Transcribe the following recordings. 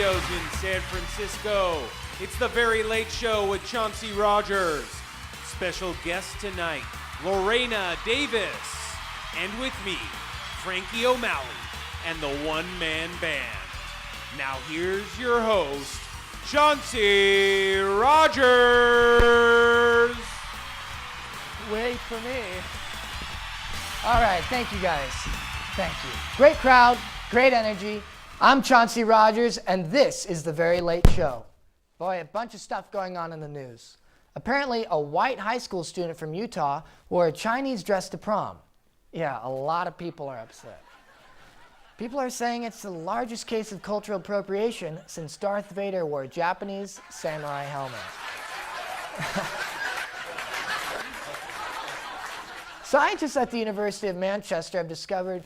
studios in San Francisco. It's the Very Late Show with Chauncey Rogers. Special guest tonight, Lorena Davis. And with me, Frankie O'Malley and the One Man Band. Now here's your host, Chauncey Rogers. Wait for me. All right, thank you guys. Thank you. Great crowd, great energy. I'm Chauncey Rogers, and this is The Very Late Show. Boy, a bunch of stuff going on in the news. Apparently, a white high school student from Utah wore a Chinese dress to prom. Yeah, a lot of people are upset. People are saying it's the largest case of cultural appropriation since Darth Vader wore a Japanese samurai helmet. Scientists at the University of Manchester have discovered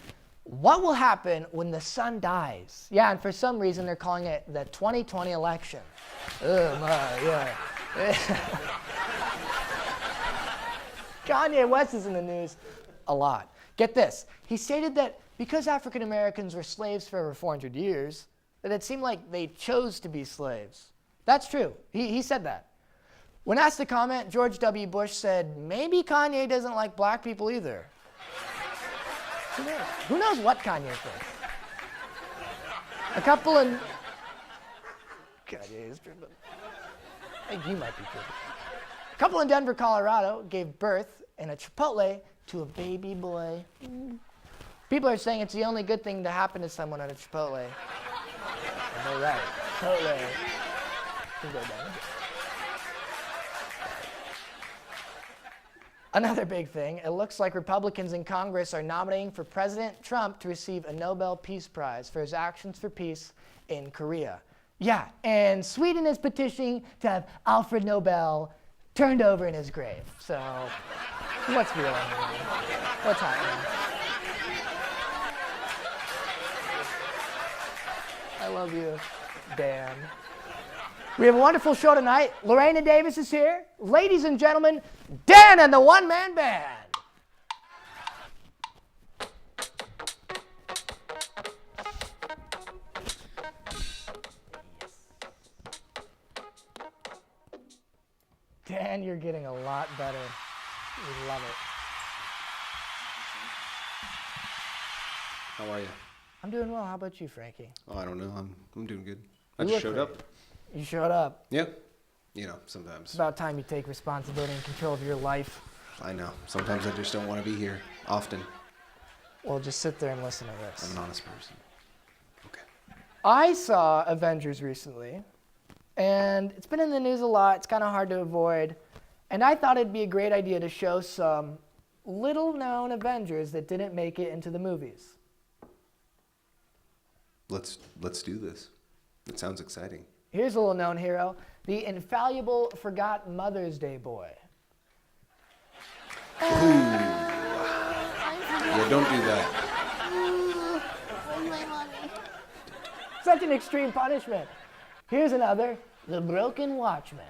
what will happen when the sun dies. Yeah, and for some reason they're calling it the 2020 election. Oh my, yeah. Kanye West is in the news a lot. Get this, he stated that because African Americans were slaves for over 400 years, that it seemed like they chose to be slaves. That's true, he said that. When asked to comment, George W. Bush said, maybe Kanye doesn't like black people either. Who knows? Who knows what Kanye thinks? A couple in... Kanye is tripping. I think you might be tripping. A couple in Denver, Colorado gave birth in a Chipotle to a baby boy. People are saying it's the only good thing to happen to someone at a Chipotle. And they're right. Chipotle. Can go down. Another big thing, it looks like Republicans in Congress are nominating for President Trump to receive a Nobel Peace Prize for his actions for peace in Korea. Yeah, and Sweden is petitioning to have Alfred Nobel turned over in his grave. So, what's real anyway? What's happening? I love you, Dan. We have a wonderful show tonight. Lorena Davis is here. Ladies and gentlemen, Dan and the One Man Band. Dan, you're getting a lot better. We love it. How are you? I'm doing well. How about you, Frankie? Oh, I don't know. I'm doing good. I You just look showed up. great. You showed up. Yep. You know, sometimes. It's about time you take responsibility and control of your life. I know. Sometimes I just don't want to be here. Often. Well, just sit there and listen to this. I'm an honest person. Okay. I saw Avengers recently, and it's been in the news a lot. It's kind of hard to avoid. And I thought it'd be a great idea to show some little-known Avengers that didn't make it into the movies. Let's do this. It sounds exciting. Here's a little-known hero, the infallible Forgot Mother's Day boy. Yeah, don't do that. Where's my money? Such an extreme punishment. Here's another, the Broken Watchman.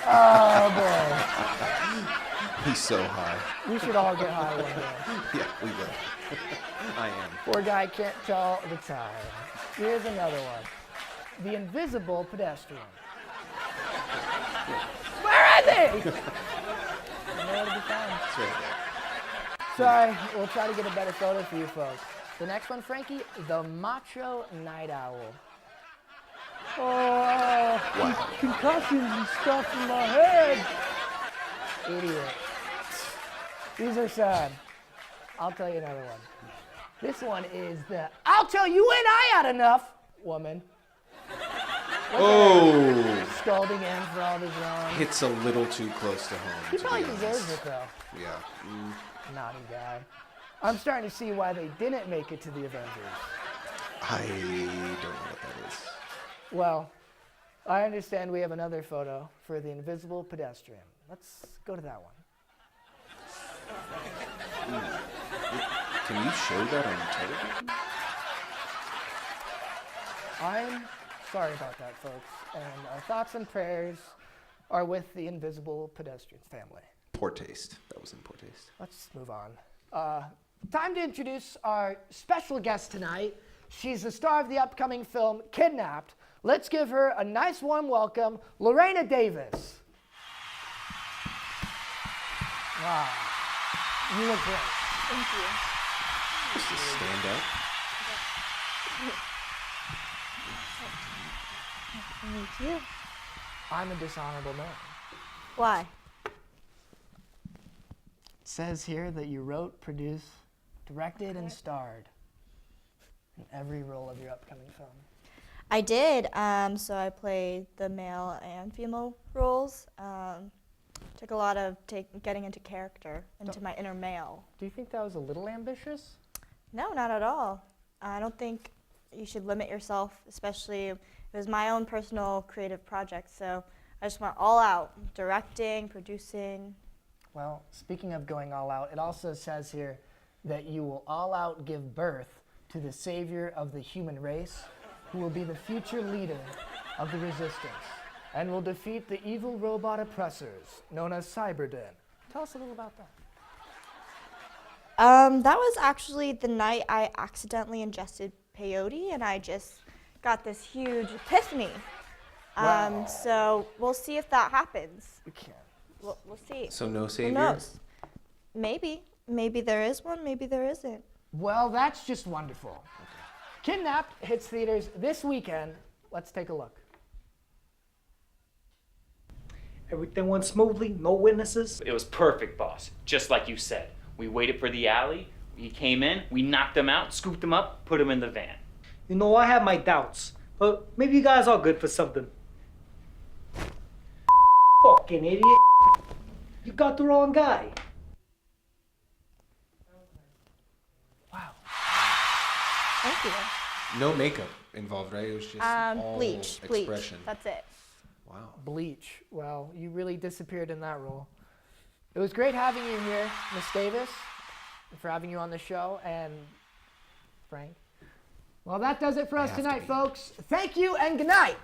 Oh, boy. He's so high. We should all get high one day. Yeah, we will. I am. Poor guy can't tell the time. Here's another one. The Invisible Pedestrian. Where is he? Nowhere to be found. It's right there. Sorry, we'll try to get a better photo for you folks. The next one, Frankie, the Macho Night Owl. Oh, concussions and stuff in my head. Idiot. These are sad. I'll tell you another one. This one is the I'll tell you when I had enough woman. Oh! Scolding him for all his wrong. Hits a little too close to home. He to probably be deserves honest. it though. Yeah. Naughty guy. I'm starting to see why they didn't make it to the Avengers. I don't know what that is. Well, I understand we have another photo for the Invisible Pedestrian. Let's go to that one. Can you show that on television? I'm sorry about that, folks. And our thoughts and prayers are with the Invisible Pedestrian family. Poor taste. That was in poor taste. Let's move on. Time to introduce our special guest tonight. She's the star of the upcoming film Kidnapped. Let's give her a nice warm welcome, Lorena Davis. Wow. You look great. Thank you. Just to stand up. Thank you. I'm a dishonorable man. Why? It says here that you wrote, produced, directed, and starred in every role of your upcoming film. I did. So I played the male and female roles. Took a lot of getting into character, into my inner male. Do you think that was a little ambitious? No, not at all. I don't think you should limit yourself, especially it was my own personal creative project. So I just went all out, directing, producing. Well, speaking of going all out, it also says here that you will all out give birth to the savior of the human race, who will be the future leader of the resistance and will defeat the evil robot oppressors known as Cyberden. Tell us a little about that. That was actually the night I accidentally ingested peyote, and I just got this huge epiphany. Wow. So we'll see if that happens. We can't. We'll see. So no Who savior? knows? Maybe. Maybe there is one, maybe there isn't. Well, that's just wonderful. Kidnapped hits theaters this weekend. Let's take a look. Everything went smoothly, no witnesses. It was perfect, boss. Just like you said. We waited for the alley. He came in. We knocked him out, scooped him up, put him in the van. You know, I have my doubts, but maybe you guys are good for something. Fucking idiot. You got the wrong guy. Wow. Thank you. No makeup involved, right? It was just all Bleach. expression. That's it. Wow. Bleach. Well, you really disappeared in that role. It was great having you here, Miss Davis, and for having you on the show, and Frank. Well, that does it for us have to tonight, be. folks. Thank you and good night.